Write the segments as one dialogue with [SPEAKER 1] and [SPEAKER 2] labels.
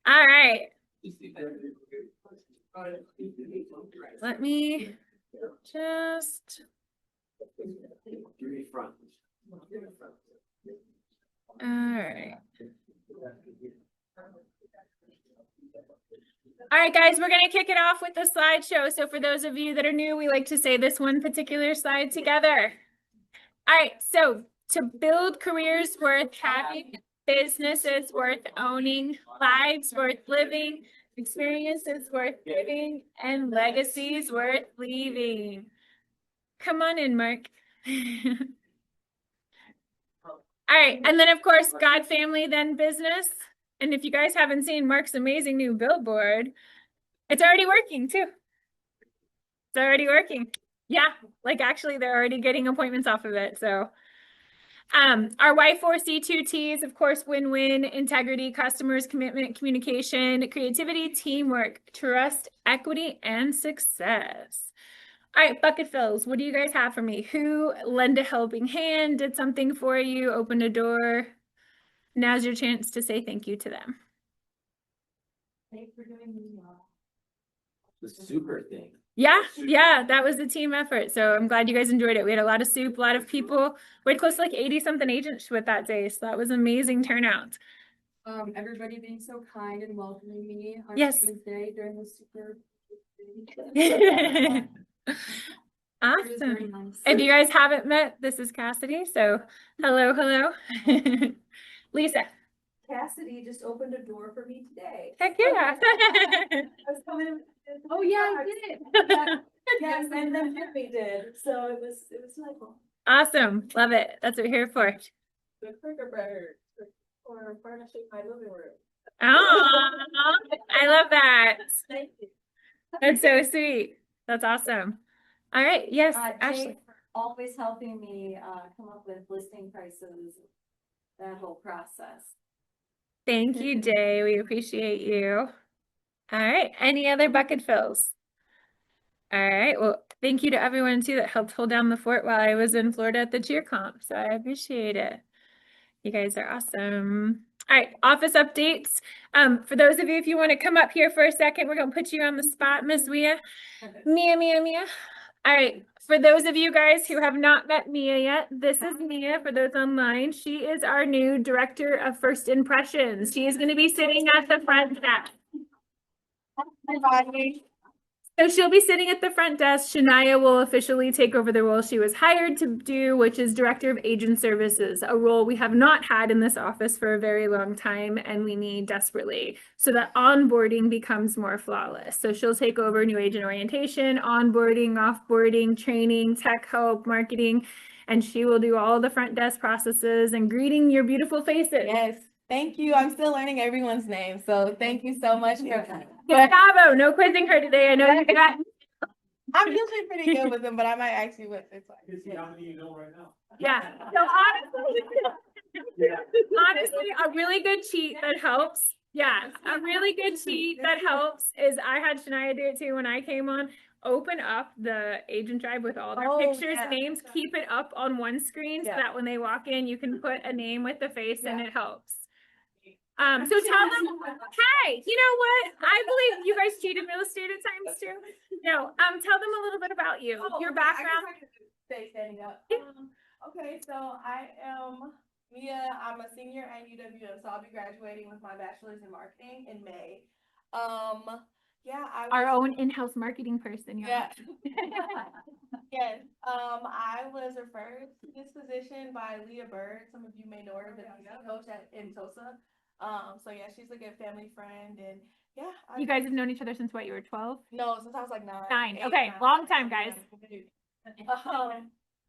[SPEAKER 1] All right. Let me just. All right. All right, guys, we're going to kick it off with the slideshow. So for those of you that are new, we like to say this one particular slide together. All right, so to build careers worth having, businesses worth owning, lives worth living, experiences worth giving, and legacies worth leaving. Come on in, Mark. All right, and then of course, God, family, then business. And if you guys haven't seen Mark's amazing new billboard, it's already working too. It's already working. Yeah, like actually they're already getting appointments off of it. So our Y4C2Ts, of course, win-win, integrity, customers, commitment, communication, creativity, teamwork, trust, equity, and success. All right, bucket fills. What do you guys have for me? Who lent a helping hand, did something for you, opened a door? Now's your chance to say thank you to them.
[SPEAKER 2] Thanks for doing
[SPEAKER 3] The super thing.
[SPEAKER 1] Yeah, that was a team effort. So I'm glad you guys enjoyed it. We had a lot of soup, a lot of people. We had close to like 80-something agents with that day. So that was amazing turnout.
[SPEAKER 2] Everybody being so kind and welcoming me on
[SPEAKER 1] Yes.
[SPEAKER 2] Tuesday during the super.
[SPEAKER 1] Awesome.
[SPEAKER 2] Nice.
[SPEAKER 1] If you guys haven't met, this is Cassidy. So hello. Lisa.
[SPEAKER 4] Cassidy just opened a door for me today.
[SPEAKER 1] Heck yeah.
[SPEAKER 4] I was coming.
[SPEAKER 2] Oh yeah, I did.
[SPEAKER 4] Yes, and then Jimmy did. So it was delightful.
[SPEAKER 1] Awesome. Love it. That's what we're here for.
[SPEAKER 4] The cricket bird for furnishing my living room.
[SPEAKER 1] Oh, I love that.
[SPEAKER 4] Thank you.
[SPEAKER 1] That's so sweet. That's awesome. All right. Yes, Ashley.
[SPEAKER 2] Jay for always helping me come up with listing prices, that whole process.
[SPEAKER 1] Thank you, Jay. We appreciate you. All right. Any other bucket fills? All right. Well, thank you to everyone too that helped hold down the fort while I was in Florida at the cheer comp. So I appreciate it. You guys are awesome. All right, office updates. For those of you, if you want to come up here for a second, we're gonna put you on the spot, Miss Mia. Mia. All right, for those of you guys who have not met Mia yet, this is Mia. For those online, she is our new Director of First Impressions. She is going to be sitting at the front desk. So she'll be sitting at the front desk. Shania will officially take over the role she was hired to do, which is Director of Agent Services, a role we have not had in this office for a very long time and we need desperately so that onboarding becomes more flawless. So she'll take over new agent orientation, onboarding, offboarding, training, tech help, marketing, and she will do all the front desk processes and greeting your beautiful faces.
[SPEAKER 5] Yes, thank you. I'm still learning everyone's name, so thank you so much for
[SPEAKER 1] Gustavo, no quizzing her today. I know you got.
[SPEAKER 5] I'm usually pretty good with them, but I might actually with this one.
[SPEAKER 3] How many you know right now?
[SPEAKER 1] Yeah. So honestly, a really good cheat that helps. Yeah, a really good cheat that helps is I had Shania do it too when I came on. Open up the agent drive with all their pictures, names, keep it up on one screen so that when they walk in, you can put a name with the face and it helps. So tell them, hey, you know what? I believe you guys cheat in real estate at times too. No, tell them a little bit about you, your background.
[SPEAKER 5] Stay standing up. Okay, so I am Mia. I'm a senior at UWM, so I'll be graduating with my bachelor's in marketing in May.
[SPEAKER 1] Our own in-house marketing person.
[SPEAKER 5] Yeah. Yes. I was referred to this position by Leah Bird. Some of you may know her, the coach in Tulsa. So yeah, she's a good family friend, and yeah.
[SPEAKER 1] You guys have known each other since what, you were 12?
[SPEAKER 5] No, since I was like 9.
[SPEAKER 1] 9. Okay, long time, guys.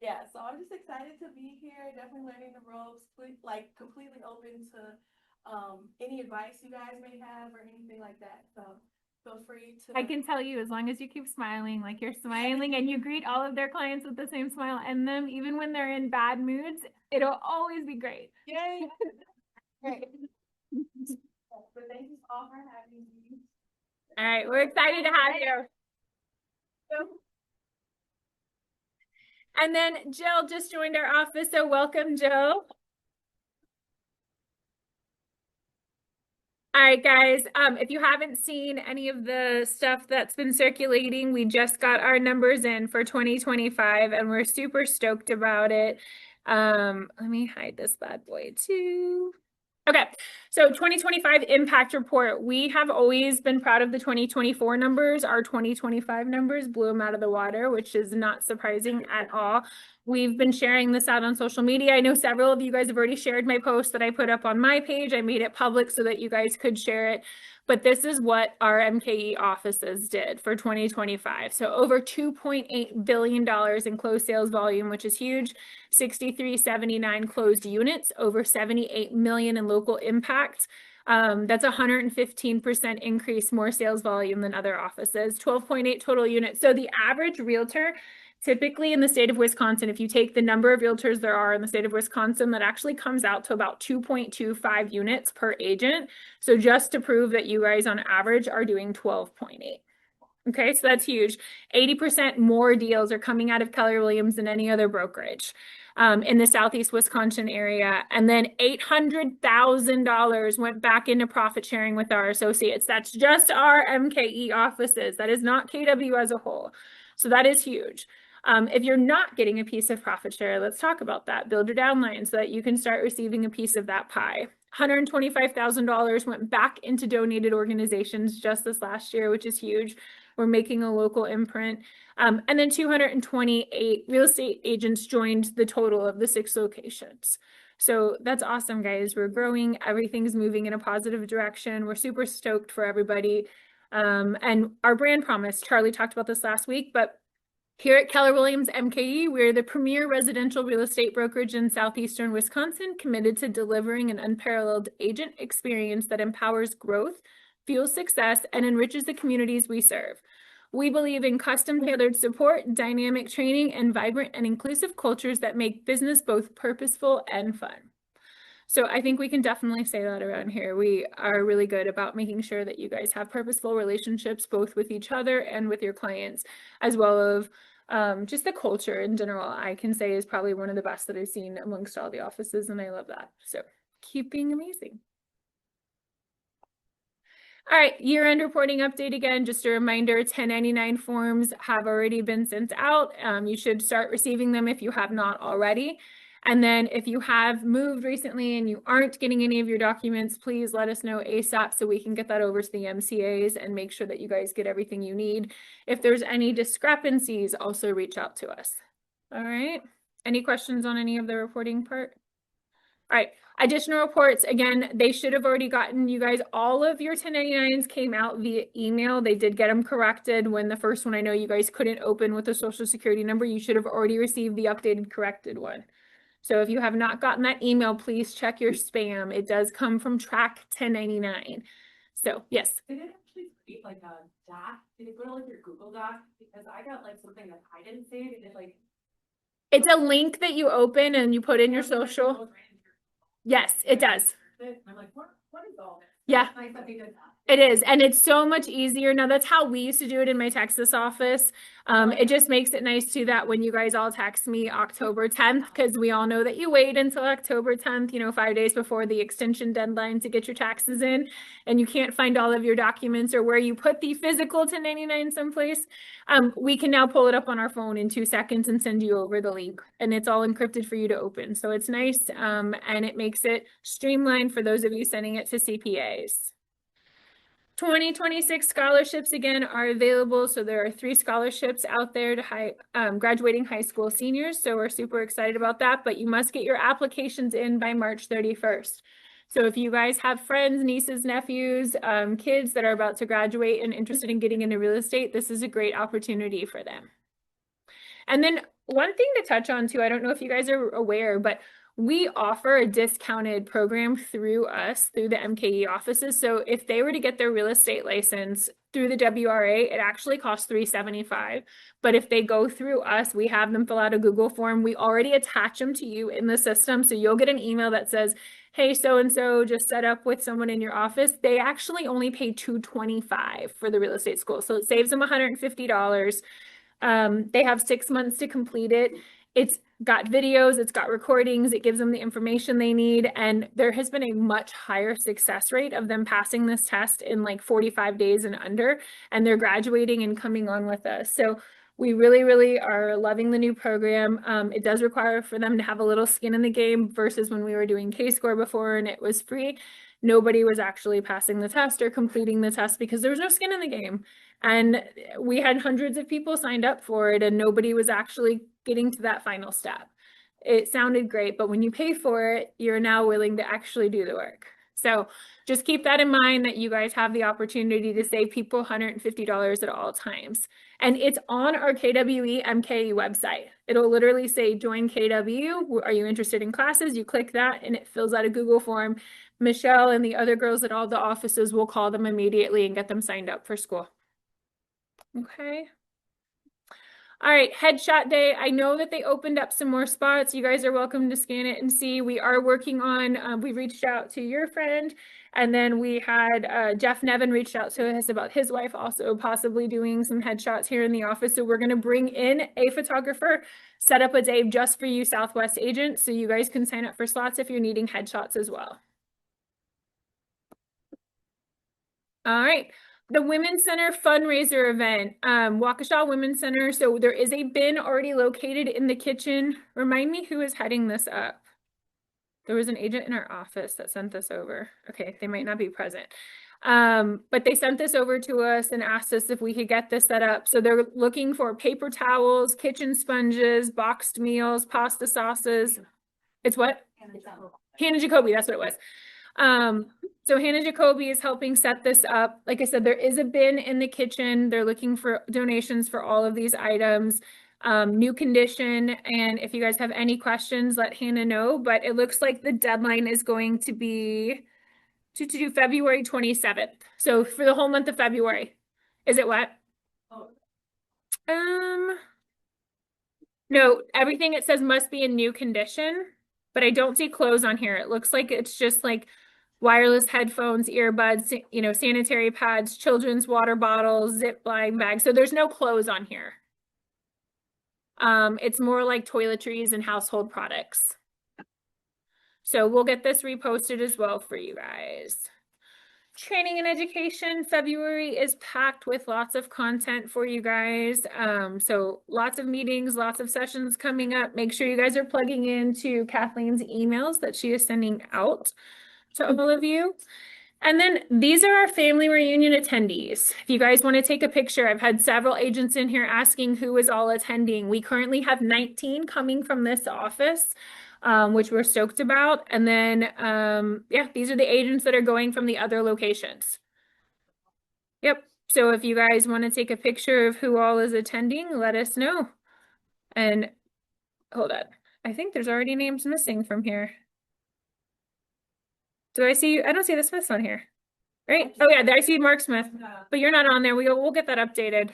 [SPEAKER 5] Yeah, so I'm just excited to be here. Definitely learning the ropes. Like completely open to any advice you guys may have or anything like that. So feel free to.
[SPEAKER 1] I can tell you, as long as you keep smiling, like you're smiling, and you greet all of their clients with the same smile, and them even when they're in bad moods, it'll always be great.
[SPEAKER 5] Yay! Great. But thank you all for having me.
[SPEAKER 1] All right, we're excited to have you. And then Jill just joined our office, so welcome, Jill.
[SPEAKER 6] Hi,
[SPEAKER 1] All right, guys, if you haven't seen any of the stuff that's been circulating, we just got our numbers in for 2025 and we're super stoked about it. Let me hide this bad boy too. Okay, so 2025 impact report. We have always been proud of the 2024 numbers. Our 2025 numbers blew them out of the water, which is not surprising at all. We've been sharing this out on social media. I know several of you guys have already shared my post that I put up on my page. I made it public so that you guys could share it. But this is what our MKE offices did for 2025. So over $2.8 billion in closed sales volume, which is huge. 6,379 closed units, over 78 million in local impact. That's 115% increase, more sales volume than other offices. 12.8 total units. So the average realtor, typically in the state of Wisconsin, if you take the number of realtors there are in the state of Wisconsin, that actually comes out to about 2.25 units per agent. So just to prove that you guys on average are doing 12.8. Okay, so that's huge. 80% more deals are coming out of Keller Williams than any other brokerage in the Southeast Wisconsin area. And then $800,000 went back into profit sharing with our associates. That's just our MKE offices. That is not KW as a whole. So that is huge. If you're not getting a piece of profit share, let's talk about that. Build your downline so that you can start receiving a piece of that pie. $125,000 went back into donated organizations just this last year, which is huge. We're making a local imprint. And then 228 real estate agents joined the total of the 6 locations. So that's awesome, guys. We're growing. Everything's moving in a positive direction. We're super stoked for everybody. And our brand promise, Charlie talked about this last week, but here at Keller Williams MKE, we're the premier residential real estate brokerage in southeastern Wisconsin, committed to delivering an unparalleled agent experience that empowers growth, fuels success, and enriches the communities we serve. We believe in custom-tailored support, dynamic training, and vibrant and inclusive cultures that make business both purposeful and fun. So I think we can definitely say that around here. We are really good about making sure that you guys have purposeful relationships, both with each other and with your clients, as well as just the culture in general, I can say is probably one of the best that I've seen amongst all the offices, and I love that. So keep being amazing. All right, year-end reporting update again. Just a reminder, 1099 forms have already been sent out. You should start receiving them if you have not already. And then if you have moved recently and you aren't getting any of your documents, please let us know ASAP so we can get that over to the MCAs and make sure that you guys get everything you need. If there's any discrepancies, also reach out to us. All right. Any questions on any of the reporting part? All right. Additional reports, again, they should have already gotten you guys. All of your 1099s came out via email. They did get them corrected when the first one I know you guys couldn't open with a social security number. You should have already received the updated corrected one. So if you have not gotten that email, please check your spam. It does come from Track 1099. So yes.
[SPEAKER 4] Did it actually create like a doc? Did it go to like your Google Doc? Because I got like something that I didn't save. It like.
[SPEAKER 1] It's a link that you open and you put in your social. Yes, it does.
[SPEAKER 4] I'm like, what is all this?
[SPEAKER 1] Yeah.
[SPEAKER 4] It's nice that they did that.
[SPEAKER 1] It is, and it's so much easier. Now, that's how we used to do it in my Texas office. It just makes it nice too that when you guys all text me October 10th, because we all know that you wait until October 10th, 5 days before the extension deadline to get your taxes in, and you can't find all of your documents or where you put the physical 1099 someplace. We can now pull it up on our phone in 2 seconds and send you over the link, and it's all encrypted for you to open. So it's nice, and it makes it streamlined for those of you sending it to CPAs. 2026 scholarships again are available. So there are 3 scholarships out there to graduating high school seniors. So we're super excited about that, but you must get your applications in by March 31st. So if you guys have friends, nieces, nephews, kids that are about to graduate and interested in getting into real estate, this is a great opportunity for them. And then one thing to touch on too, I don't know if you guys are aware, but we offer a discounted program through us, through the MKE offices. So if they were to get their real estate license through the WRA, it actually costs $375. But if they go through us, we have them fill out a Google form. We already attach them to you in the system. So you'll get an email that says, hey, so-and-so just set up with someone in your office. They actually only pay $225 for the real estate school. So it saves them $150. They have 6 months to complete it. It's got videos, it's got recordings, it gives them the information they need, and there has been a much higher success rate of them passing this test in like 45 days and under, and they're graduating and coming on with us. So we really, really are loving the new program. It does require for them to have a little skin in the game versus when we were doing K-Score before and it was free. Nobody was actually passing the test or completing the test because there was no skin in the game. And we had hundreds of people signed up for it and nobody was actually getting to that final step. It sounded great, but when you pay for it, you're now willing to actually do the work. So just keep that in mind that you guys have the opportunity to save people $150 at all times. And it's on our KWE MKE website. It'll literally say join KW. Are you interested in classes? You click that and it fills out a Google form. Michelle and the other girls at all the offices will call them immediately and get them signed up for school. Okay. All right, headshot day. I know that they opened up some more spots. You guys are welcome to scan it and see. We are working on, we reached out to your friend, and then we had Jeff Nevin reached out to us about his wife also possibly doing some headshots here in the office. So we're going to bring in a photographer, set up a day just for you Southwest agents, so you guys can sign up for slots if you're needing headshots as well. All right. The Women's Center fundraiser event, Waukesha Women's Center. So there is a bin already located in the kitchen. Remind me who is heading this up. There was an agent in our office that sent this over. Okay, they might not be present. But they sent this over to us and asked us if we could get this set up. So they're looking for paper towels, kitchen sponges, boxed meals, pasta sauces. It's what? Hannah Jacoby, that's what it was. So Hannah Jacoby is helping set this up. Like I said, there is a bin in the kitchen. They're looking for donations for all of these items. New condition. And if you guys have any questions, let Hannah know. But it looks like the deadline is going to be to do February 27th. So for the whole month of February. Is it what? No, everything it says must be in new condition, but I don't see clothes on here. It looks like it's just like wireless headphones, earbuds, you know, sanitary pads, children's water bottles, zip line bags. So there's no clothes on here. It's more like toiletries and household products. So we'll get this reposted as well for you guys. Training and education, February is packed with lots of content for you guys. So lots of meetings, lots of sessions coming up. Make sure you guys are plugging into Kathleen's emails that she is sending out to all of you. And then these are our family reunion attendees. If you guys want to take a picture, I've had several agents in here asking who is all attending. We currently have 19 coming from this office, which we're stoked about. And then, yeah, these are the agents that are going from the other locations. Yep. So if you guys want to take a picture of who all is attending, let us know. And hold on. I think there's already names missing from here. Do I see? I don't see the Smiths on here. Right? Oh yeah, there I see Mark Smith, but you're not on there. We'll get that updated.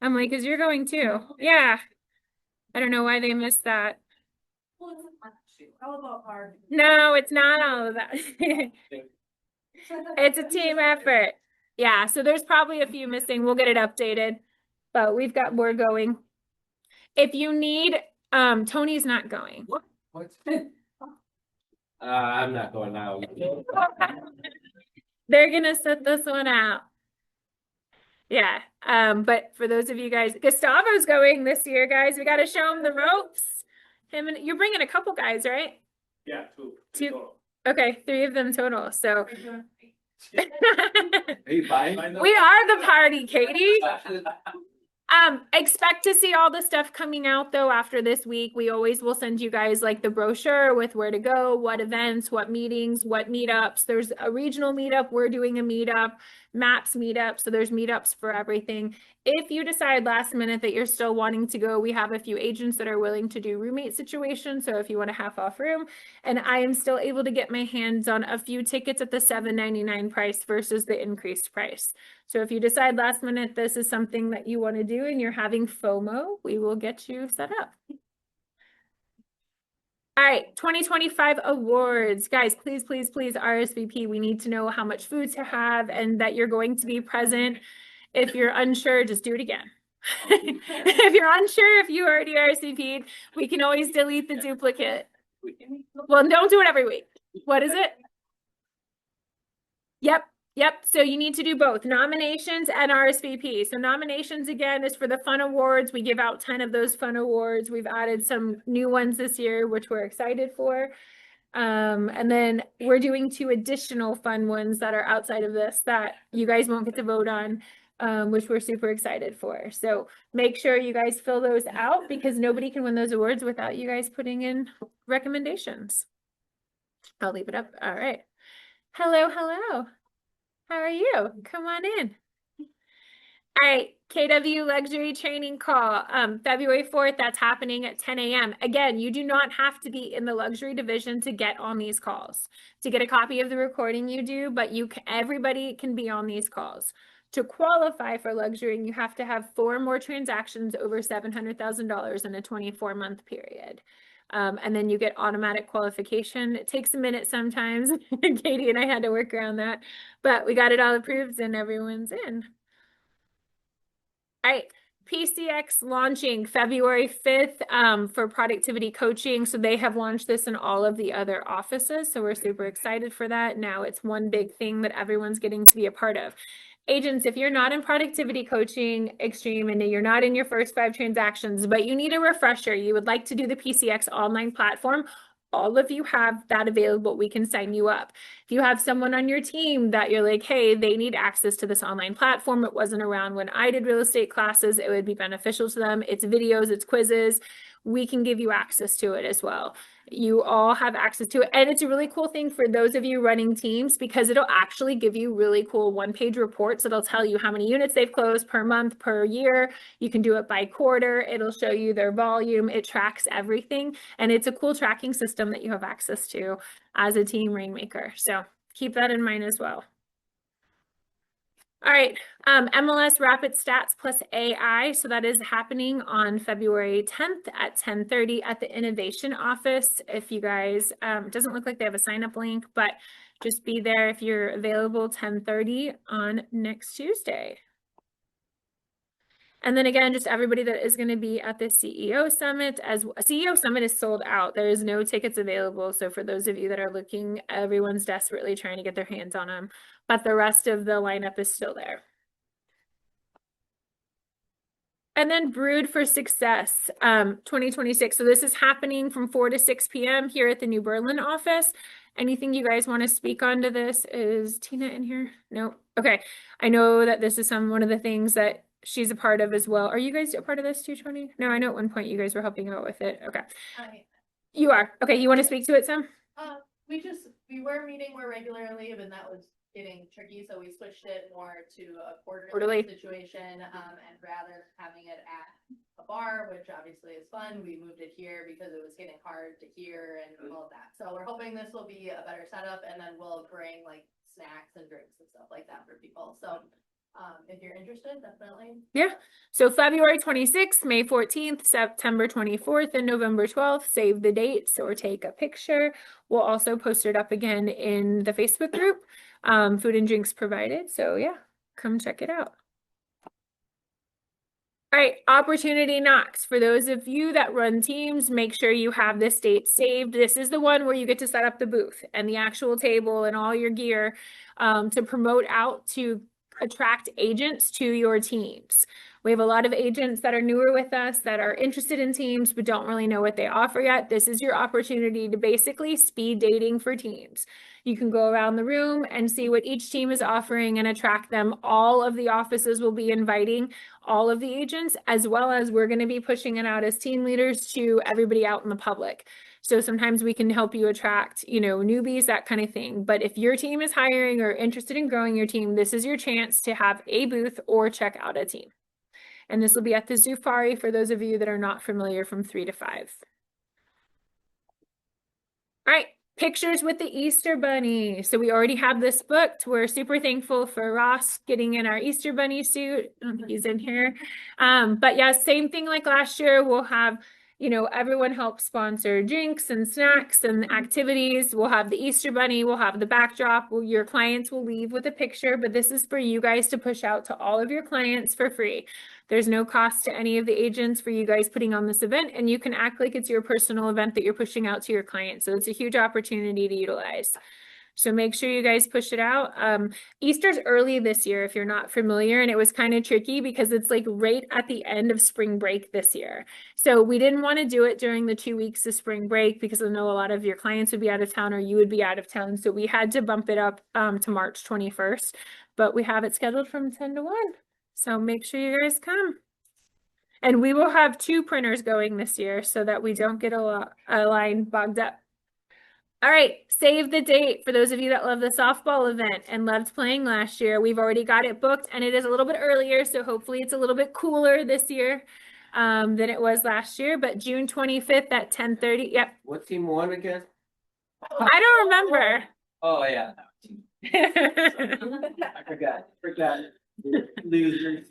[SPEAKER 1] I'm like, because you're going too. Yeah. I don't know why they missed that.
[SPEAKER 2] How about our?
[SPEAKER 1] No, it's not all of that. It's a team effort. Yeah, so there's probably a few missing. We'll get it updated, but we've got more going. If you need, Tony's not going.
[SPEAKER 3] What? I'm not going now.
[SPEAKER 1] They're gonna set this one out. Yeah, but for those of you guys, Gustavo's going this year, guys. We got to show him the ropes. Him and you're bringing a couple guys, right?
[SPEAKER 3] Yeah,
[SPEAKER 1] Two.
[SPEAKER 3] total.
[SPEAKER 1] Okay, 3 of them total. So
[SPEAKER 3] Are you buying?
[SPEAKER 1] we are the party, Katie. Expect to see all the stuff coming out though after this week. We always will send you guys like the brochure with where to go, what events, what meetings, what meetups. There's a regional meetup. We're doing a meetup, MAPS meetup. So there's meetups for everything. If you decide last minute that you're still wanting to go, we have a few agents that are willing to do roommate situations. So if you want a half off room, and I am still able to get my hands on a few tickets at the $7.99 price versus the increased price. So if you decide last minute this is something that you want to do and you're having FOMO, we will get you set up. All right, 2025 awards. Guys, please, please, please RSVP. We need to know how much food to have and that you're going to be present. If you're unsure, just do it again. If you're unsure if you already RSVP'd, we can always delete the duplicate. Well, don't do it every week. What is it? Yep. So you need to do both nominations and RSVP. So nominations again is for the fun awards. We give out 10 of those fun awards. We've added some new ones this year, which we're excited for. And then we're doing 2 additional fun ones that are outside of this that you guys won't get to vote on, which we're super excited for. So make sure you guys fill those out because nobody can win those awards without you guys putting in recommendations. I'll leave it up. All right. Hello. How are you? Come on in. All right, KW Luxury Training Call, February 4th, that's happening at 10 a.m. Again, you do not have to be in the luxury division to get on these calls. To get a copy of the recording you do, but everybody can be on these calls. To qualify for luxury, you have to have 4 more transactions over $700,000 in a 24-month period. And then you get automatic qualification. It takes a minute sometimes. Katie and I had to work around that, but we got it all approved and everyone's in. All right, PCX launching February 5th for productivity coaching. So they have launched this in all of the other offices. So we're super excited for that. Now it's one big thing that everyone's getting to be a part of. Agents, if you're not in productivity coaching extreme and you're not in your first 5 transactions, but you need a refresher, you would like to do the PCX online platform, all of you have that available. We can sign you up. If you have someone on your team that you're like, hey, they need access to this online platform. It wasn't around when I did real estate classes. It would be beneficial to them. It's videos, it's quizzes. We can give you access to it as well. You all have access to it. And it's a really cool thing for those of you running teams because it'll actually give you really cool 1-page reports that'll tell you how many units they've closed per month, per year. You can do it by quarter. It'll show you their volume. It tracks everything. And it's a cool tracking system that you have access to as a team Rainmaker. So keep that in mind as well. All right, MLS Rapid Stats plus AI. So that is happening on February 10th at 10:30 at the Innovation Office. If you guys, it doesn't look like they have a sign up link, but just be there if you're available 10:30 on next Tuesday. And then again, just everybody that is going to be at the CEO Summit. CEO Summit is sold out. There is no tickets available. So for those of you that are looking, everyone's desperately trying to get their hands on them. But the rest of the lineup is still there. And then Brewed for Success 2026. So this is happening from 4 to 6 p.m. here at the New Berlin office. Anything you guys want to speak on to this? Is Tina in here? No. Okay. I know that this is one of the things that she's a part of as well. Are you guys a part of this too, Tony? No, I know at one point you guys were helping out with it. Okay. You are. Okay. You want to speak to it, Sam?
[SPEAKER 5] We were meeting more regularly, but that was getting tricky, so we switched it more to a
[SPEAKER 1] Quarterly.
[SPEAKER 5] quarterly situation, and rather than having it at a bar, which obviously is fun, we moved it here because it was getting hard to hear and all of that. So we're hoping this will be a better setup, and then we'll bring like snacks and drinks and stuff like that for people. So if you're interested, definitely.
[SPEAKER 1] Yeah. So February 26th, May 14th, September 24th, and November 12th. Save the dates or take a picture. We'll also post it up again in the Facebook group. Food and drinks provided. So yeah, come check it out. All right, Opportunity Knocks. For those of you that run teams, make sure you have this date saved. This is the one where you get to set up the booth and the actual table and all your gear to promote out to attract agents to your teams. We have a lot of agents that are newer with us that are interested in teams but don't really know what they offer yet. This is your opportunity to basically speed dating for teams. You can go around the room and see what each team is offering and attract them. All of the offices will be inviting all of the agents, as well as we're going to be pushing it out as team leaders to everybody out in the public. So sometimes we can help you attract, newbies, that kind of thing. But if your team is hiring or interested in growing your team, this is your chance to have a booth or check out a team. And this will be at the Zufari for those of you that are not familiar, from 3 to 5. All right, pictures with the Easter Bunny. So we already have this booked. We're super thankful for Ross getting in our Easter Bunny suit. I don't think he's in here. But yeah, same thing like last year. We'll have you know, everyone helps sponsor drinks and snacks and activities. We'll have the Easter Bunny, we'll have the backdrop. Your clients will leave with a picture, but this is for you guys to push out to all of your clients for free. There's no cost to any of the agents for you guys putting on this event, and you can act like it's your personal event that you're pushing out to your clients. So it's a huge opportunity to utilize. So make sure you guys push it out. Easter's early this year, if you're not familiar, and it was kind of tricky because it's like right at the end of spring break this year. So we didn't want to do it during the 2 weeks of spring break because I know a lot of your clients would be out of town or you would be out of town. So we had to bump it up to March 21st, but we have it scheduled from 10 to 1. So make sure you guys come. And we will have 2 printers going this year so that we don't get a line bogged up. All right, save the date for those of you that love the softball event and loved playing last year. We've already got it booked and it is a little bit earlier, so hopefully it's a little bit cooler this year than it was last year, but June 25th at 10:30. Yep.
[SPEAKER 3] What team won again?
[SPEAKER 1] I don't remember.
[SPEAKER 3] Oh, yeah. I forgot. Losers.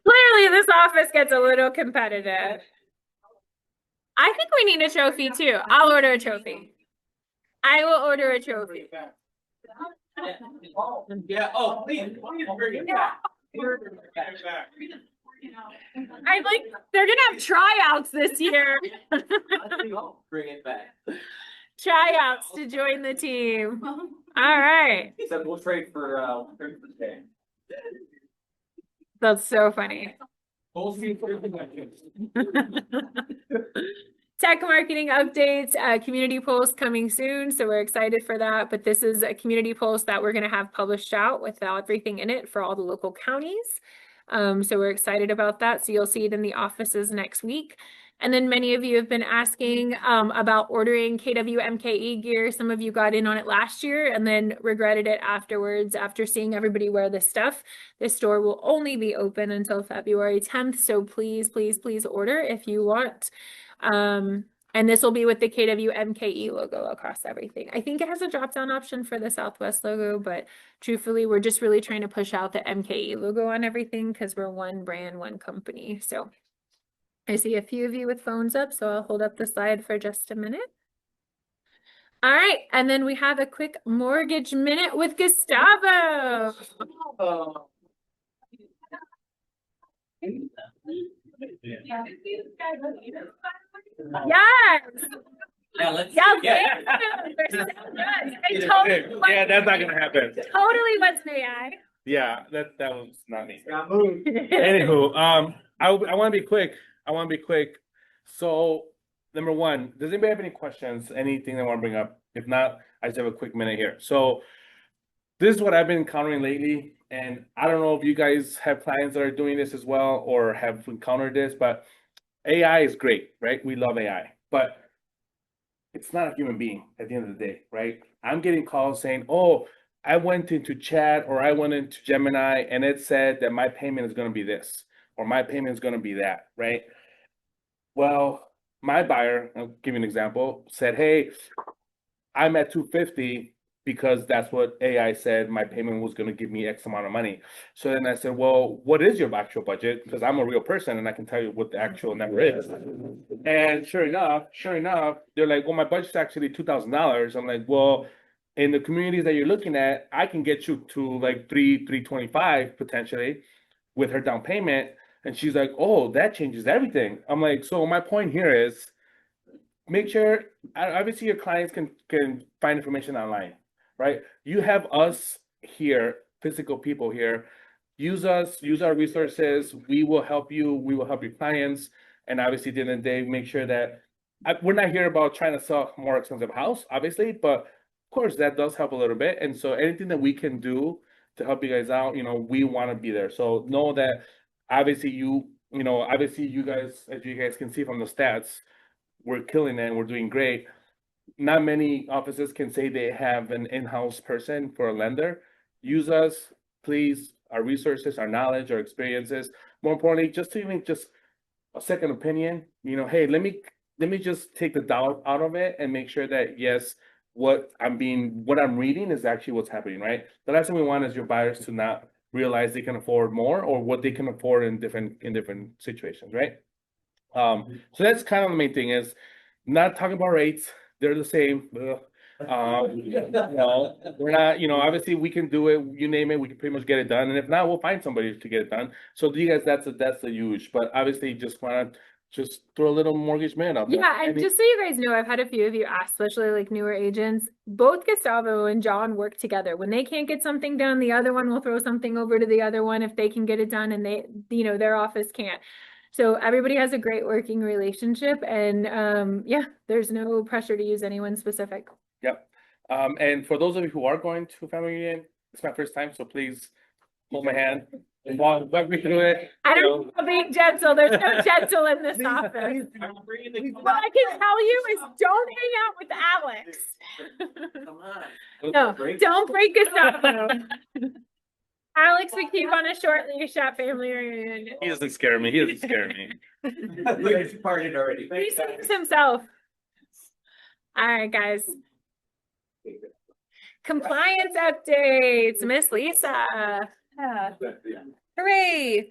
[SPEAKER 1] Clearly this office gets a little competitive. I think we need a trophy too. I'll order a trophy. I will order a trophy.
[SPEAKER 3] Yeah, oh, please bring it back.
[SPEAKER 1] I like, they're gonna have tryouts this year.
[SPEAKER 3] Bring it back.
[SPEAKER 1] Tryouts to join the team. All right.
[SPEAKER 3] Except we'll trade for day.
[SPEAKER 1] That's so funny.
[SPEAKER 3] Full fee for the connections.
[SPEAKER 1] Tech marketing updates, community post coming soon. So we're excited for that. But this is a community post that we're going to have published out with everything in it for all the local counties. So we're excited about that. So you'll see it in the offices next week. And then many of you have been asking about ordering KW MKE gear. Some of you got in on it last year and then regretted it afterwards after seeing everybody wear this stuff. This store will only be open until February 10th. So please, please, please order if you want. And this will be with the KW MKE logo across everything. I think it has a drop-down option for the Southwest logo, but truthfully, we're just really trying to push out the MKE logo on everything because we're one brand, one company. So I see a few of you with phones up, so I'll hold up the slide for just a minute. All right, and then we have a quick mortgage minute with Gustavo.
[SPEAKER 3] Oh.
[SPEAKER 1] Yes.
[SPEAKER 3] Yeah, let's.
[SPEAKER 1] Yeah,
[SPEAKER 3] Yeah.
[SPEAKER 1] they're so good. I totally
[SPEAKER 6] Yeah, that's not gonna happen.
[SPEAKER 1] totally was AI.
[SPEAKER 6] Yeah, that was not me.
[SPEAKER 3] Got moved.
[SPEAKER 6] Anywho, I want to be quick. So, number one, does anybody have any questions? Anything they want to bring up? If not, I just have a quick minute here. So, this is what I've been encountering lately, and I don't know if you guys have clients that are doing this as well or have encountered this, but AI is great, right? We love AI, but it's not a human being at the end of the day, right? I'm getting calls saying, oh, I went into chat or I went into Gemini and it said that my payment is going to be this or my payment is going to be that, right? Well, my buyer, I'll give you an example, said, hey, I'm at 250 because that's what AI said my payment was going to give me X amount of money. So then I said, well, what is your actual budget? Because I'm a real person and I can tell you what the actual number is. And sure enough, they're like, well, my budget's actually $2,000. I'm like, well, in the communities that you're looking at, I can get you to like $325 potentially with her down payment. And she's like, oh, that changes everything. I'm like, so my point here is make sure, obviously your clients can find information online, right? You have us here, physical people here. Use us, use our resources. We will help you. We will help your clients. And obviously, at the end of the day, make sure that we're not here about trying to sell a more expensive house, obviously, but of course that does help a little bit. And so anything that we can do to help you guys out, we want to be there. So know that obviously you guys, as you guys can see from the stats, we're killing it and we're doing great. Not many offices can say they have an in-house person for a lender. Use us, please, our resources, our knowledge, our experiences. More importantly, just a second opinion. Hey, let me just take the doubt out of it and make sure that yes, what I'm reading is actually what's happening, right? The last thing we want is your buyers to not realize they can afford more or what they can afford in different situations, right? So that's kind of the main thing is not talking about rates. They're the same. No, we're not, obviously we can do it, you name it, we can pretty much get it done. And if not, we'll find somebody to get it done. So to you guys, that's a huge, but obviously just wanna just throw a little mortgage man out there.
[SPEAKER 1] Yeah, and just so you guys know, I've had a few of you ask, especially like newer agents, both Gustavo and John work together. When they can't get something done, the other one will throw something over to the other one if they can get it done and they, their office can't. So everybody has a great working relationship and yeah, there's no pressure to use anyone specific.
[SPEAKER 6] Yep. And for those of you who are going to family reunion, it's my first time, so please hold my hand and walk me through it.
[SPEAKER 1] I don't know being gentle. There's no gentle in this office.
[SPEAKER 3] I'm bringing the.
[SPEAKER 1] What I can tell you is don't hang out with Alex.
[SPEAKER 3] Come on.
[SPEAKER 1] No,
[SPEAKER 3] Break-
[SPEAKER 1] don't break Gustavo. Alex, we keep on a short leash at family reunion.
[SPEAKER 6] He doesn't scare me. He doesn't scare me.
[SPEAKER 3] You guys partied already.
[SPEAKER 1] He
[SPEAKER 3] Thanks, guys.
[SPEAKER 1] saves himself. All right, guys. Compliance updates, Miss Lisa.
[SPEAKER 7] Yeah. Hooray!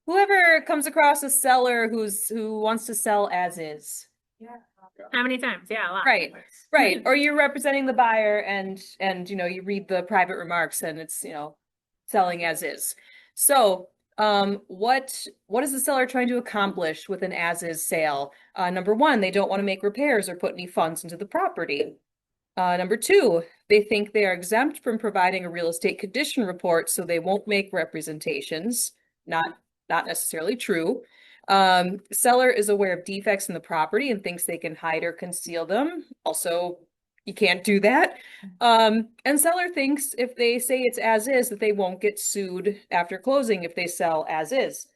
[SPEAKER 7] Whoever comes across a seller who wants to sell as is.
[SPEAKER 1] How many times? Yeah, a lot.
[SPEAKER 7] Right, right. Or you're representing the buyer and you read the private remarks and it's, selling as is. So, what is the seller trying to accomplish with an as is sale? Number one, they don't want to make repairs or put any funds into the property. Number two, they think they are exempt from providing a real estate condition report, so they won't make representations. Not necessarily true. Seller is aware of defects in the property and thinks they can hide or conceal them. Also, you can't do that. And seller thinks if they say it's as is, that they won't get sued after closing if they sell as is.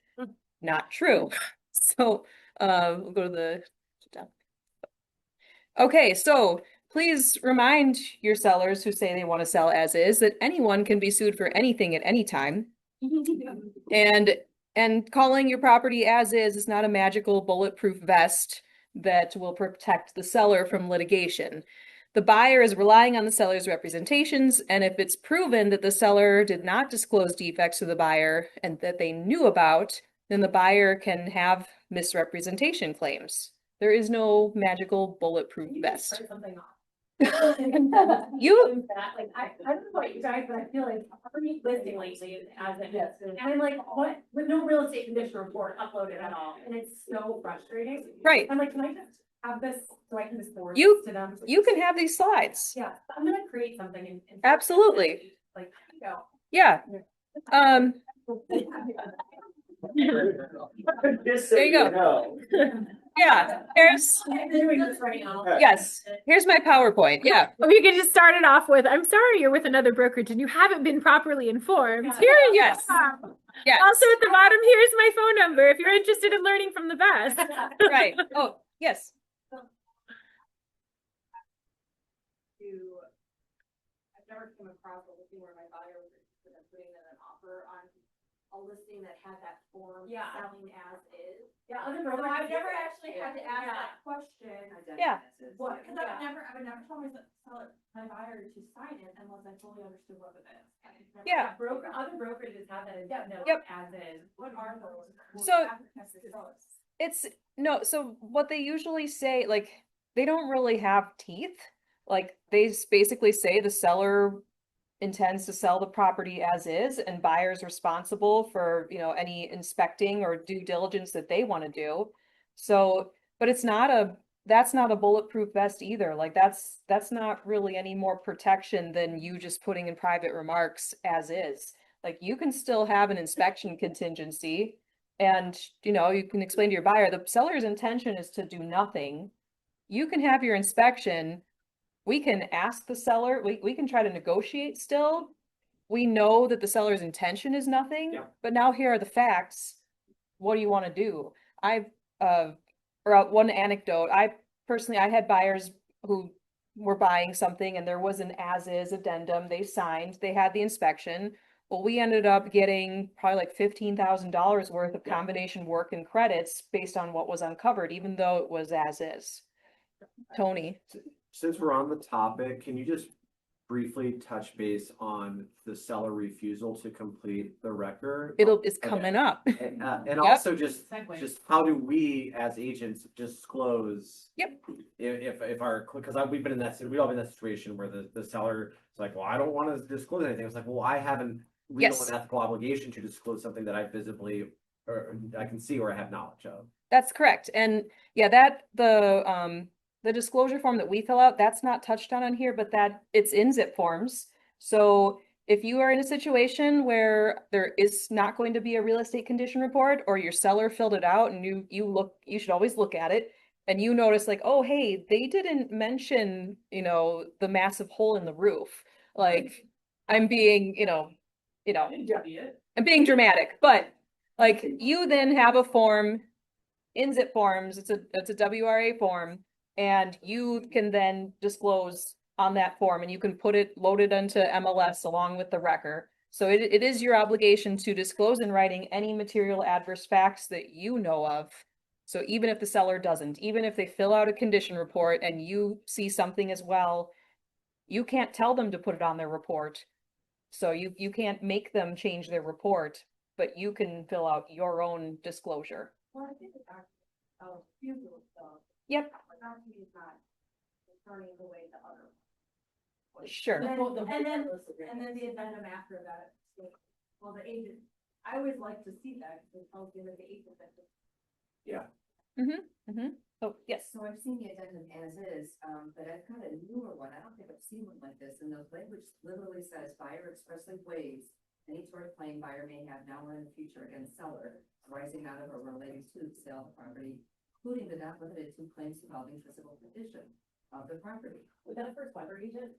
[SPEAKER 7] Not true. So, we'll go to the. Okay, so please remind your sellers who say they want to sell as is that anyone can be sued for anything at any time. And calling your property as is not a magical bulletproof vest that will protect the seller from litigation. The buyer is relying on the seller's representations, and if it's proven that the seller did not disclose defects to the buyer and that they knew about, then the buyer can have misrepresentation claims. There is no magical bulletproof vest.
[SPEAKER 4] Start something off.
[SPEAKER 7] You,
[SPEAKER 4] Like, I don't know about you guys, but I feel like every listing lately is as it is. And I'm like, what, with no real estate condition report uploaded at all, and it's so frustrating.
[SPEAKER 7] right,
[SPEAKER 4] I'm like, can I just have this so I can just forward
[SPEAKER 7] You-
[SPEAKER 4] this to them?
[SPEAKER 7] you can have these slides.
[SPEAKER 4] Yeah, I'm gonna create something and.
[SPEAKER 7] Absolutely.
[SPEAKER 4] Like, go.
[SPEAKER 7] Yeah.
[SPEAKER 3] Just so
[SPEAKER 7] There you go.
[SPEAKER 3] know.
[SPEAKER 7] Yeah, here's,
[SPEAKER 4] I'm doing this right now.
[SPEAKER 7] yes, here's my PowerPoint, yeah.
[SPEAKER 1] Or you could just start it off with, I'm sorry you're with another brokerage and you haven't been properly informed. Here is
[SPEAKER 7] Yes. Yes,
[SPEAKER 1] Also at the bottom, here's my phone number if you're interested in learning from the best.
[SPEAKER 7] right, oh, yes,
[SPEAKER 2] I've never come across a listing where my buyer was interested in putting in an offer on a listing that had that form
[SPEAKER 4] Yeah.
[SPEAKER 2] selling as is.
[SPEAKER 4] Yeah, other
[SPEAKER 2] So
[SPEAKER 4] brokers.
[SPEAKER 2] I've never actually had to ask
[SPEAKER 4] Yeah.
[SPEAKER 2] that question.
[SPEAKER 7] Yeah.
[SPEAKER 2] What, cause
[SPEAKER 4] Yeah.
[SPEAKER 2] I would never tell my buyer to sign it unless I fully understood what it is.
[SPEAKER 7] Yeah.
[SPEAKER 4] Broker, other brokerages have that as no,
[SPEAKER 7] Yep.
[SPEAKER 4] as is. What are those?
[SPEAKER 7] So- it's, no, so what they usually say, like, they don't really have teeth. Like, they basically say the seller intends to sell the property as is and buyer's responsible for, any inspecting or due diligence that they want to do. So, but that's not a bulletproof vest either. Like, that's not really any more protection than you just putting in private remarks as is. Like, you can still have an inspection contingency and, you can explain to your buyer, the seller's intention is to do nothing. You can have your inspection. We can ask the seller, we can try to negotiate still. We know that the seller's intention is nothing,
[SPEAKER 3] Yeah.
[SPEAKER 7] but now here are the facts. What do you want to do? One anecdote, I had buyers who were buying something and there was an as-is addendum, they signed, they had the inspection. Well, we ended up getting probably like $15,000 worth of combination work and credits based on what was uncovered, even though it was as is. Tony,
[SPEAKER 8] Since we're on the topic, can you just briefly touch base on the seller refusal to complete the record?
[SPEAKER 7] It's coming up.
[SPEAKER 8] And also just how do we as agents disclose?
[SPEAKER 7] Yep.
[SPEAKER 8] If our, because we've been in that, we've all been in that situation where the seller is like, well, I don't want to disclose anything. It's like, well, I haven't real
[SPEAKER 7] Yes.
[SPEAKER 8] and ethical obligation to disclose something that I visibly, or I can see or I have knowledge of.
[SPEAKER 7] That's correct. And yeah, the disclosure form that we fill out, that's not touched on here, but that it's in zip forms. So if you are in a situation where there is not going to be a real estate condition report, or your seller filled it out and you should always look at it. And you notice like, oh, hey, they didn't mention, the massive hole in the roof. Like, I'm being, I'm being dramatic, but like you then have a form in zip forms, it's a WRA form, and you can then disclose on that form and you can load it into MLS along with the record. So it is your obligation to disclose in writing any material adverse facts that you know of. So even if the seller doesn't, even if they fill out a condition report and you see something as well, you can't tell them to put it on their report. So you can't make them change their report, but you can fill out your own disclosure.
[SPEAKER 2] Well, I think it's actually, refusal stuff,
[SPEAKER 7] Yep,
[SPEAKER 2] but not to be not turning away the other.
[SPEAKER 7] sure.
[SPEAKER 2] And then the addendum after that, so, well, the agent, I always like to see that, because it tells you that the agent that.
[SPEAKER 7] Oh, yes.
[SPEAKER 9] So I've seen the addendum as is, but I've got a newer one. I don't think I've seen one like this, and the language literally says buyer expressly waives any sort of claim buyer may have now or in the future against seller arising out of or relating to the sale of the property, including but not limited to claims involving physical condition of the property.
[SPEAKER 4] Was that a first weather agent?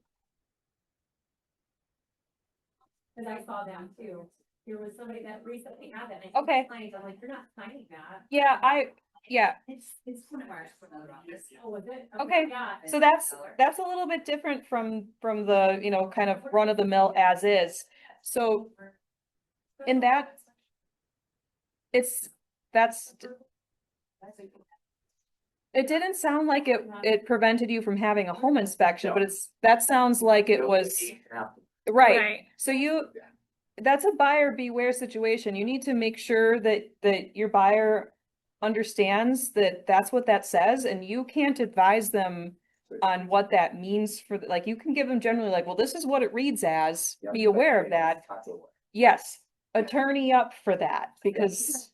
[SPEAKER 4] Cause I saw that too. There was somebody that recently had that. and I
[SPEAKER 7] Okay.
[SPEAKER 4] complained, I'm like, you're not signing that.
[SPEAKER 7] Yeah,
[SPEAKER 9] It's one of ours for another office.
[SPEAKER 4] Oh, was it?
[SPEAKER 7] Okay.
[SPEAKER 4] Yeah.
[SPEAKER 7] so that's a little bit different from the, kind of run of the mill as is. So in that, it didn't sound like it prevented you from having a home inspection, but that sounds like it was, right. So that's a buyer beware situation. You need to make sure that your buyer understands that that's what that says, and you can't advise them on what that means for, like, you can give them generally like, well, this is what it reads as, be aware of that. Yes, attorney up for that, because,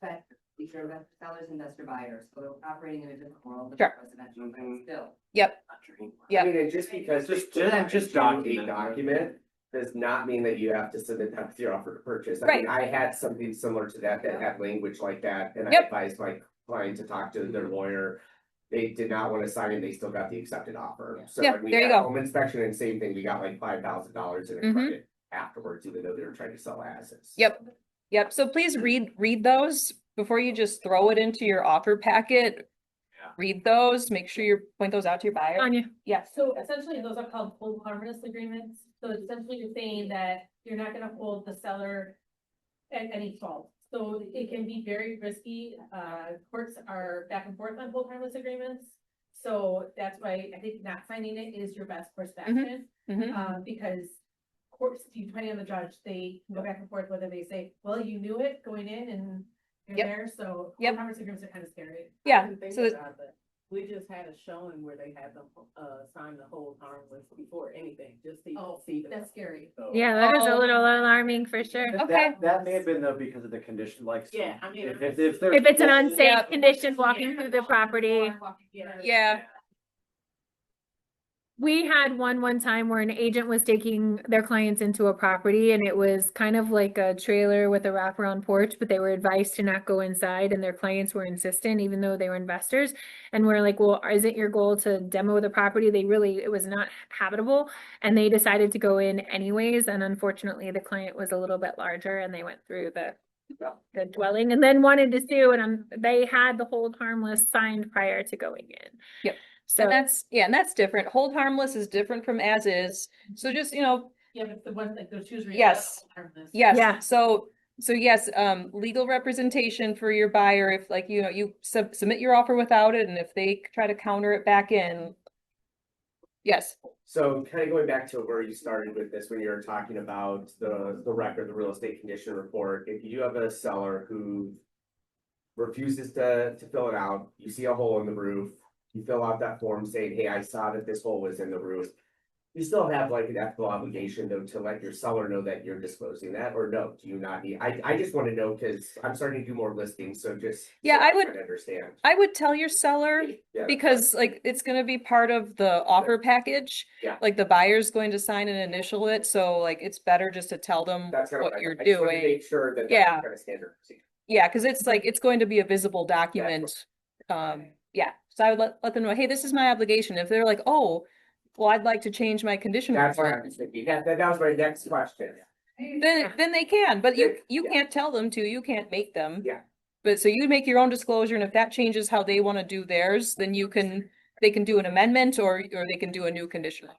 [SPEAKER 9] Be sure that sellers, investor, buyers, so they're operating in a different world than
[SPEAKER 7] Sure.
[SPEAKER 9] residential, but still.
[SPEAKER 7] yep,
[SPEAKER 3] I mean, and just because
[SPEAKER 8] Just
[SPEAKER 3] a
[SPEAKER 8] document.
[SPEAKER 3] document does not mean that you have to submit that with your offer to purchase. I
[SPEAKER 7] Right.
[SPEAKER 3] mean, I had something similar to that had language like that, and I
[SPEAKER 7] Yep.
[SPEAKER 3] advised my client to talk to their lawyer. They did not want to sign it, they still got the accepted offer. So
[SPEAKER 7] Yeah,
[SPEAKER 3] when we
[SPEAKER 7] there you
[SPEAKER 3] had
[SPEAKER 7] go.
[SPEAKER 3] home inspection and same thing, we got like $5,000 in a
[SPEAKER 7] Mhm.
[SPEAKER 3] credit afterwards, even though they were trying to sell assets.
[SPEAKER 7] Yep. So please read those before you just throw it into your offer packet.
[SPEAKER 8] Yeah.
[SPEAKER 7] Read those, make sure you point those out to your buyer.
[SPEAKER 1] Anya,
[SPEAKER 7] Yes.
[SPEAKER 4] So essentially, those are called hold harmless agreements. So essentially, you're saying that you're not gonna hold the seller at any fault. So it can be very risky. Courts are back and forth on hold harmless agreements. So that's why I think not signing it is your best course of action. Because courts, depending on the judge, they can go back and forth whether they say, well, you knew it going in and you're
[SPEAKER 7] Yep.
[SPEAKER 4] there. So
[SPEAKER 7] Yep.
[SPEAKER 4] hold harmless agreements are kind of scary.
[SPEAKER 7] Yeah,
[SPEAKER 10] Think
[SPEAKER 7] so
[SPEAKER 10] about that. We just had a showing where they had them, sign the whole harmless before anything, just to
[SPEAKER 4] Oh,
[SPEAKER 10] see.
[SPEAKER 4] that's scary.
[SPEAKER 1] yeah, that is a
[SPEAKER 7] Oh.
[SPEAKER 1] little alarming for sure.
[SPEAKER 7] Okay.
[SPEAKER 8] That may have been though because of the condition, like.
[SPEAKER 10] Yeah, I mean.
[SPEAKER 8] If there's.
[SPEAKER 1] If it's an unsafe
[SPEAKER 7] Yeah.
[SPEAKER 1] condition walking through the property.
[SPEAKER 7] Yeah.
[SPEAKER 1] We had one time where an agent was taking their clients into a property and it was kind of like a trailer with a wraparound porch, but they were advised to not go inside and their clients were insistent, even though they were investors. And we're like, well, is it your goal to demo the property? It was not habitable and they decided to go in anyways. And unfortunately, the client was a little bit larger and they went through the dwelling and then wanted to sue and they had the hold harmless signed prior to going in.
[SPEAKER 7] Yep.
[SPEAKER 1] So
[SPEAKER 7] And that's different. Hold harmless is different from as is. So just,
[SPEAKER 4] Yeah, but the ones that go choose.
[SPEAKER 7] Yes.
[SPEAKER 4] Harmless.
[SPEAKER 7] yes,
[SPEAKER 1] Yeah.
[SPEAKER 7] so yes, legal representation for your buyer, if like, you submit your offer without it, and if they try to counter it back in, Yes,
[SPEAKER 3] So kind of going back to where you started with this, when you were talking about the record, the real estate condition report, if you do have a seller who refuses to fill it out, you see a hole in the roof, you fill out that form saying, hey, I saw that this hole was in the roof. You still have like an ethical obligation though to let your seller know that you're disclosing that, or no, do you not need? I just want to know, because I'm starting to do more listings, so just.
[SPEAKER 7] Yeah,
[SPEAKER 3] so
[SPEAKER 7] I
[SPEAKER 3] I'm
[SPEAKER 7] would-
[SPEAKER 3] trying to understand.
[SPEAKER 7] I would tell your seller
[SPEAKER 3] Yeah,
[SPEAKER 7] because like it's gonna be part of the offer package.
[SPEAKER 3] Yeah.
[SPEAKER 7] Like the buyer's going to sign and initial it, so like it's better just to tell them
[SPEAKER 3] that's kind of
[SPEAKER 7] what you're
[SPEAKER 3] I just wanted to
[SPEAKER 7] doing.
[SPEAKER 3] make sure that
[SPEAKER 7] Yeah.
[SPEAKER 3] that's kind of standard procedure.
[SPEAKER 7] Yeah, because it's like, it's going to be a visible document. Yeah, so I would let them know, hey, this is my obligation. If they're like, oh, well, I'd like to change my condition
[SPEAKER 3] That's what I
[SPEAKER 7] report,
[SPEAKER 3] was thinking. That was my next question.
[SPEAKER 7] then they can, but you
[SPEAKER 3] Yeah.
[SPEAKER 7] can't tell them to, you can't make them.
[SPEAKER 3] Yeah.
[SPEAKER 7] But so you make your own disclosure, and if that changes how they want to do theirs, then they can do an amendment or they can do a new condition.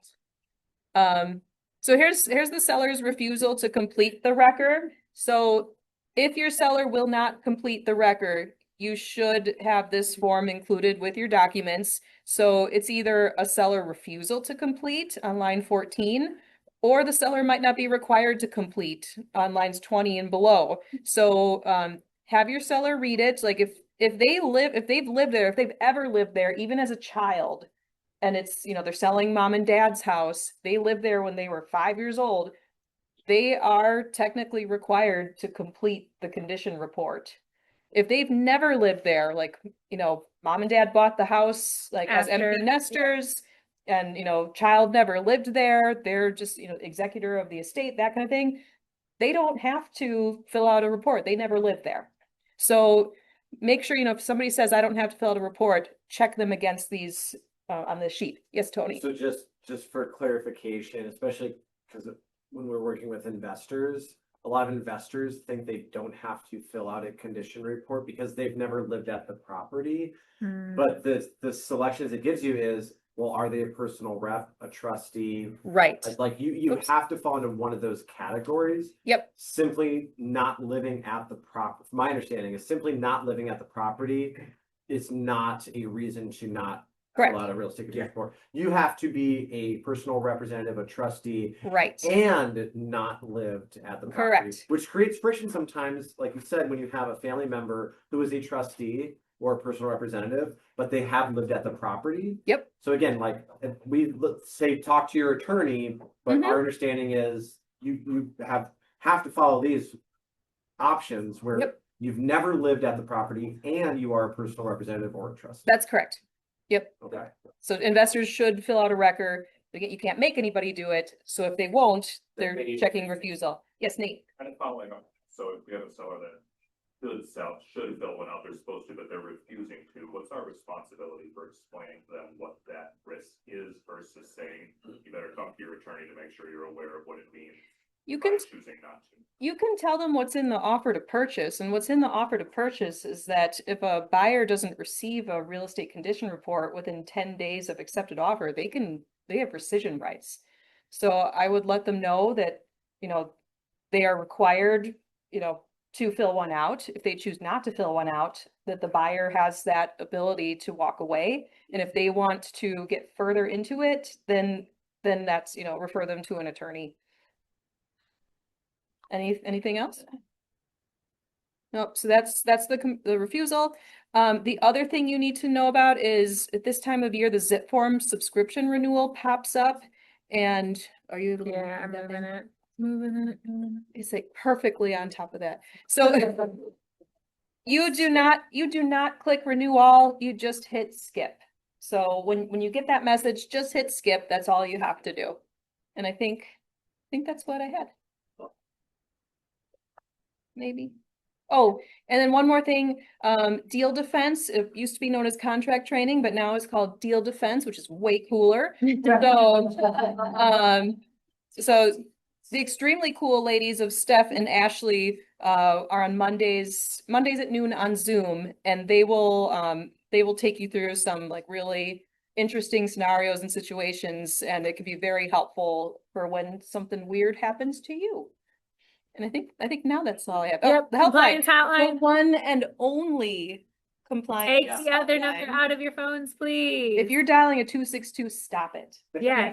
[SPEAKER 7] So here's the seller's refusal to complete the record. So if your seller will not complete the record, you should have this form included with your documents. So it's either a seller refusal to complete on line 14, or the seller might not be required to complete on lines 20 and below. So have your seller read it. Like if they've lived there, if they've ever lived there, even as a child, and it's, you know, they're selling mom and dad's house, they lived there when they were 5 years old, they are technically required to complete the condition report. If they've never lived there, like, you know, mom and dad bought the house like as
[SPEAKER 1] After,
[SPEAKER 7] empty nesters, and, you know, child never lived there, they're just, you know, executor of the estate, that kind of thing, they don't have to fill out a report. They never lived there. So make sure, you know, if somebody says, I don't have to fill out a report, check them against these on this sheet. Yes, Tony?
[SPEAKER 8] So just for clarification, especially because when we're working with investors, a lot of investors think they don't have to fill out a condition report because they've never lived at the property.
[SPEAKER 1] Hmm.
[SPEAKER 8] But the selections it gives you is, well, are they a personal rep, a trustee?
[SPEAKER 7] Right.
[SPEAKER 8] Like you
[SPEAKER 7] Oops.
[SPEAKER 8] have to fall into one of those categories.
[SPEAKER 7] Yep.
[SPEAKER 8] Simply not living at the property, my understanding is simply not living at the property is not a reason to not
[SPEAKER 7] Correct.
[SPEAKER 8] fill out a real estate condition report. You have to be a personal representative, a trustee,
[SPEAKER 7] Right.
[SPEAKER 8] and not lived at the property.
[SPEAKER 7] Correct.
[SPEAKER 8] Which creates friction sometimes, like you said, when you have a family member who is a trustee or a personal representative, but they have lived at the property.
[SPEAKER 7] Yep.
[SPEAKER 8] So again, like if we let's say talk to your attorney, but
[SPEAKER 7] Mhm.
[SPEAKER 8] our understanding is you have to follow these options where
[SPEAKER 7] Yep.
[SPEAKER 8] you've never lived at the property and you are a personal representative or a trustee.
[SPEAKER 7] That's correct. Yep.
[SPEAKER 8] Okay.
[SPEAKER 7] So investors should fill out a record. Again, you can't make anybody do it. So if they won't, they're
[SPEAKER 3] Then they-
[SPEAKER 7] checking refusal. Yes, Nate?
[SPEAKER 11] Kind of following up, so if we have a seller that should fill one out, they're supposed to, but they're refusing to, what's our responsibility for explaining to them what that risk is versus saying, you better talk to your attorney to make sure you're aware of what it means
[SPEAKER 7] You
[SPEAKER 11] by
[SPEAKER 7] can
[SPEAKER 11] choosing not to.
[SPEAKER 7] You can tell them what's in the offer to purchase, and what's in the offer to purchase is that if a buyer doesn't receive a real estate condition report within 10 days of accepted offer, they have rescission rights. So I would let them know that, you know, they are required, you know, to fill one out. If they choose not to fill one out, that the buyer has that ability to walk away. And if they want to get further into it, then that's, you know, refer them to an attorney. Anything else? Nope, so that's the refusal. The other thing you need to know about is at this time of year, the zip form subscription renewal pops up. And are you able to?
[SPEAKER 1] Yeah, I'm
[SPEAKER 7] read that
[SPEAKER 1] moving
[SPEAKER 7] thing?
[SPEAKER 1] it. Moving it.
[SPEAKER 7] It's like perfectly on top of that. So you do not click renew all, you just hit skip. So when you get that message, just hit skip. That's all you have to do. And I think that's what I had. Maybe. Oh, and then one more thing, deal defense, it used to be known as contract training, but now it's called deal defense, which is way cooler. So the extremely cool ladies of Steph and Ashley are on Mondays at noon on Zoom, and they will take you through some like really interesting scenarios and situations, and it can be very helpful for when something weird happens to you. And I think now that's all I have. Oh,
[SPEAKER 1] Yep,
[SPEAKER 7] the helpline.
[SPEAKER 1] compliance hotline.
[SPEAKER 7] The one and only compliant.
[SPEAKER 1] Take the other number out of your phones, please.
[SPEAKER 7] If you're dialing a 262, stop it.
[SPEAKER 1] Yeah.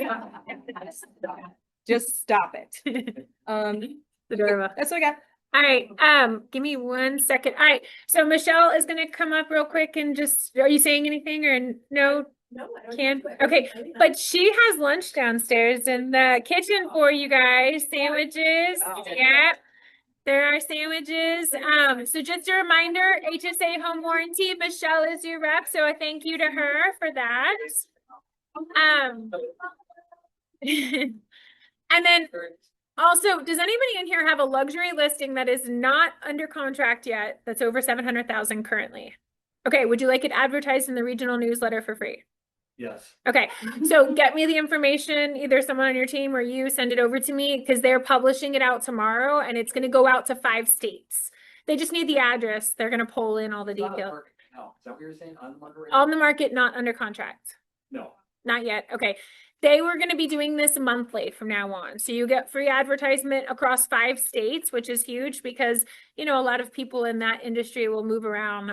[SPEAKER 7] Just stop it.
[SPEAKER 1] Adorable.
[SPEAKER 7] That's what I got.
[SPEAKER 1] All right, give me 1 second. All right, so Michelle is gonna come up real quick and just, are you saying anything or no?
[SPEAKER 2] No, I don't.
[SPEAKER 1] Can,
[SPEAKER 2] think so.
[SPEAKER 1] okay, but she has lunch downstairs in the kitchen for you guys, sandwiches, yeah. There are sandwiches, so just a reminder, HSA home warranty, Michelle is your rep, so a thank you to her for that. And then also, does anybody in here have a luxury listing that is not under contract yet, that's over 700,000 currently? Okay, would you like it advertised in the regional newsletter for free?
[SPEAKER 8] Yes.
[SPEAKER 1] Okay, so get me the information, either someone on your team or you send it over to me, because they're publishing it out tomorrow and it's gonna go out to 5 states. They just need the address. They're gonna pull in all the details.
[SPEAKER 8] No, is that what you were saying?
[SPEAKER 1] On the market, not under contract.
[SPEAKER 8] No.
[SPEAKER 1] Not yet. Okay. They were going to be doing this monthly from now on. So you get free advertisement across 5 states, which is huge because, you know, a lot of people in that industry will move around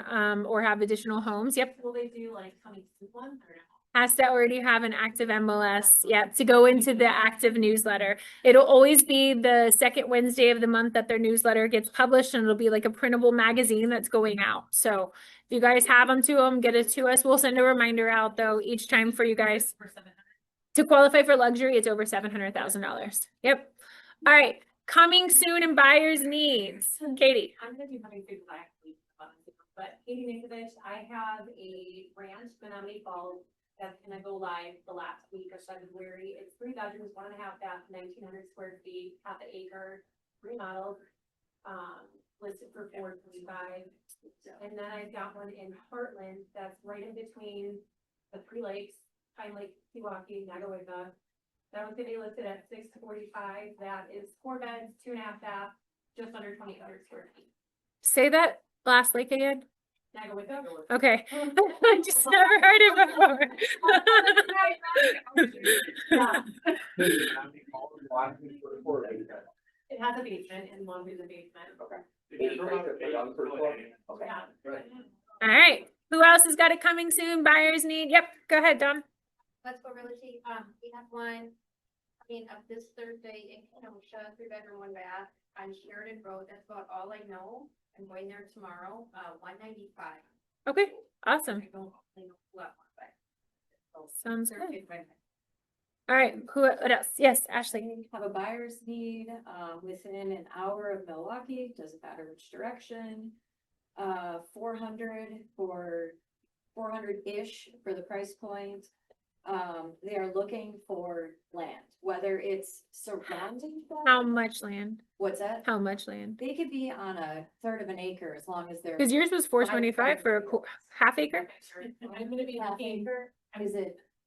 [SPEAKER 1] or have additional homes. Yep.
[SPEAKER 4] Will they do like coming to one or no?
[SPEAKER 1] Has to already have an active MLS. Yep. To go into the active newsletter. It'll always be the second Wednesday of the month that their newsletter gets published, and it'll be like a printable magazine that's going out. So if you guys have them to them, get it to us. We'll send a reminder out though each time for you guys.
[SPEAKER 4] For 700?
[SPEAKER 1] To qualify for luxury, it's over $700,000. Yep. All right. Coming soon and buyers needs. Katie.
[SPEAKER 12] I'm gonna do having food that I actually, but Katie Nikovich, I have a ranch, Menominee Falls, that's gonna go live the last week of February. It's 3 bedrooms, 1.5 bath, 1,900 square feet, half an acre, remodeled, listed for $425. And then I've got one in Heartland that's right in between the 3 lakes, Pine Lake, Pewaukee, Nagawicca. That one's gonna be listed at $645. That is 4 beds, 2.5 bath, just under 2,800 square feet.
[SPEAKER 1] Say that last lake again.
[SPEAKER 12] Nagawicca.
[SPEAKER 1] Okay. I just never heard it before.
[SPEAKER 12] Yeah. It has a basement and one is a basement. Yeah.
[SPEAKER 1] All right. Who else has got it coming soon? Buyers need. Yep. Go ahead, Dawn.
[SPEAKER 13] Let's go Realty, we have one, up this Thursday in Kenosha, 3 bedroom, 1 bath on Sheridan Road. That's about all I know. I'm going there tomorrow, 195.
[SPEAKER 1] Okay. Awesome.
[SPEAKER 13] I don't really know what, but.
[SPEAKER 1] Sounds good. All right. What else? Yes, Ashley.
[SPEAKER 14] We have a buyer's need, within an hour of Milwaukee, doesn't matter which direction. 400 for 400-ish for the price point. They are looking for land, whether it's surrounding.
[SPEAKER 1] How much land?
[SPEAKER 14] What's that?
[SPEAKER 1] How much land?
[SPEAKER 14] They could be on a third of an acre as long as they're.
[SPEAKER 1] Because yours was 425 for a half acre.
[SPEAKER 4] I'm gonna be
[SPEAKER 14] Half
[SPEAKER 4] looking.
[SPEAKER 14] acre?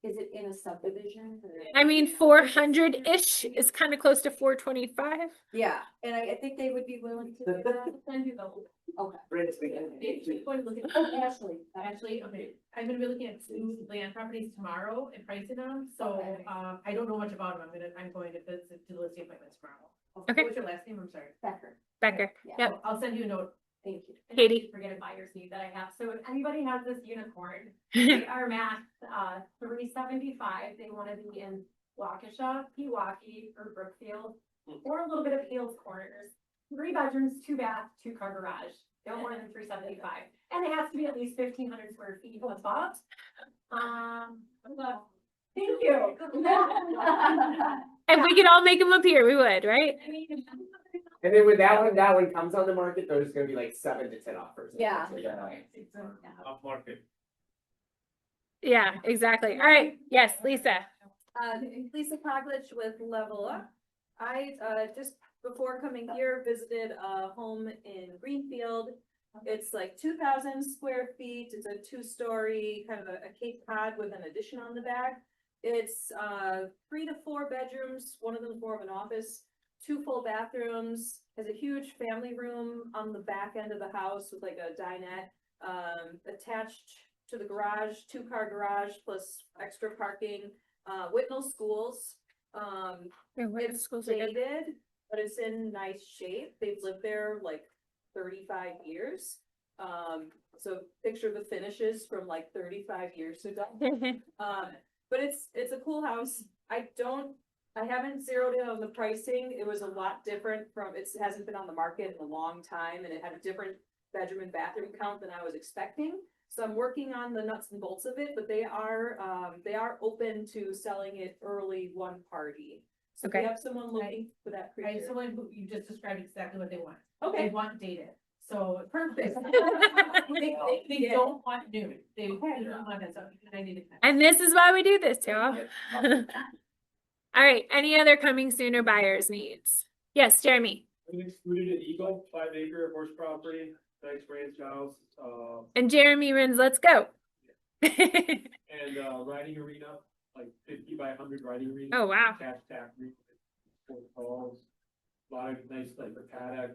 [SPEAKER 14] Is it in a subdivision? or-
[SPEAKER 1] I mean, 400-ish is kind of close to 425.
[SPEAKER 14] Yeah, and I think they would be willing to do that.
[SPEAKER 4] Send you the.
[SPEAKER 14] Okay.
[SPEAKER 4] Oh, Ashley, okay, I'm gonna be looking at 2 land properties tomorrow and pricing them, so,
[SPEAKER 14] Okay.
[SPEAKER 4] I don't know much about them, I'm going to visit, to the listing appointments tomorrow.
[SPEAKER 1] Okay.
[SPEAKER 4] What's your last name, I'm sorry?
[SPEAKER 14] Becker.
[SPEAKER 1] Becker.
[SPEAKER 14] Yeah.
[SPEAKER 1] Yep.
[SPEAKER 4] I'll send you a note.
[SPEAKER 14] Thank you.
[SPEAKER 12] And
[SPEAKER 1] Katie.
[SPEAKER 12] I forget a buyer's need that I have. So if anybody has this unicorn, they are max, 375. They want to be in Waukesha, Pewaukee, or Brookfield, or a little bit of Hales Corners. 3 bedrooms, 2 bath, 2-car garage. No more than 375. And it has to be at least 1,500 square feet above. Thank you.
[SPEAKER 1] If we could all make them appear, we would, right?
[SPEAKER 12] I mean,
[SPEAKER 3] And then when that one comes on the market, there's gonna be like 7 to 10 offers.
[SPEAKER 14] Yeah.
[SPEAKER 6] Off market.
[SPEAKER 1] Yeah, exactly. All right. Yes, Lisa.
[SPEAKER 7] Lisa Poglich with Level Up. I, just before coming here, visited a home in Greenfield. It's like 2,000 square feet. It's a 2-story, kind of a Cape Cod with an addition on the back. It's 3 to 4 bedrooms. One of them is more of an office. 2 full bathrooms. Has a huge family room on the back end of the house with like a dinette. Attached to the garage, 2-car garage plus extra parking. Whitnall Schools. It's dated, but it's in nice shape. They've lived there like 35 years.
[SPEAKER 2] So picture the finishes from like 35 years ago. But it's a cool house. I haven't zeroed in on the pricing. It was a lot different from, it hasn't been on the market in a long time and it had a different bedroom and bathroom count than I was expecting. So I'm working on the nuts and bolts of it, but they are open to selling it early one party. So if
[SPEAKER 1] Okay.
[SPEAKER 2] we have someone looking for that
[SPEAKER 4] I have
[SPEAKER 2] creature.
[SPEAKER 4] someone who you just described exactly what they want.
[SPEAKER 2] Okay.
[SPEAKER 4] They want dated, so perfect.
[SPEAKER 2] They-
[SPEAKER 4] They don't want new, they don't want that, so I need to.
[SPEAKER 1] And this is why we do this, y'all. All right, any other coming sooner buyers needs? Yes, Jeremy.
[SPEAKER 15] We excluded an Eagle, 5 acre horse property, nice ranch house,
[SPEAKER 1] And Jeremy runs Let's Go.
[SPEAKER 15] and riding arena, like 50 by 100 riding arena.
[SPEAKER 1] Oh, wow.
[SPEAKER 15] Attached tap room, 4 stalls, a lot of nice, like the paddock,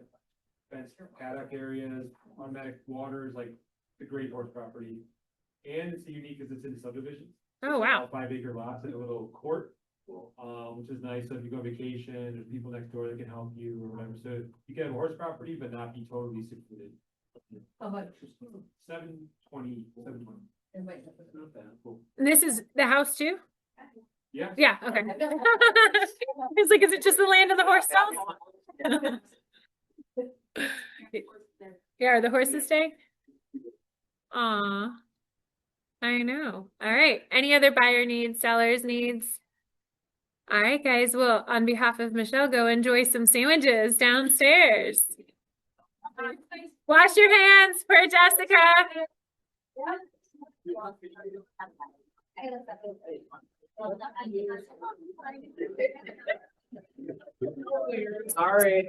[SPEAKER 15] fenced paddock areas, automatic waters, like the great horse property. And it's unique because it's in subdivisions.
[SPEAKER 1] Oh, wow.
[SPEAKER 15] 5 acre lots and a little court. Which is nice, so if you go on vacation, there's people next door that can help you or whatever, so you can have a horse property, but not be totally secluded.
[SPEAKER 4] How much?
[SPEAKER 15] 720. Not bad, cool.
[SPEAKER 1] And this is the house too?
[SPEAKER 15] Yeah.
[SPEAKER 1] Yeah, okay. It's like, is it just the land of the horse stalls? Yeah, are the horses staying? Aw. I know. All right. Any other buyer needs, sellers needs? All right, guys. Well, on behalf of Michelle, go enjoy some sandwiches downstairs. Wash your hands for Jessica.
[SPEAKER 8] Sorry.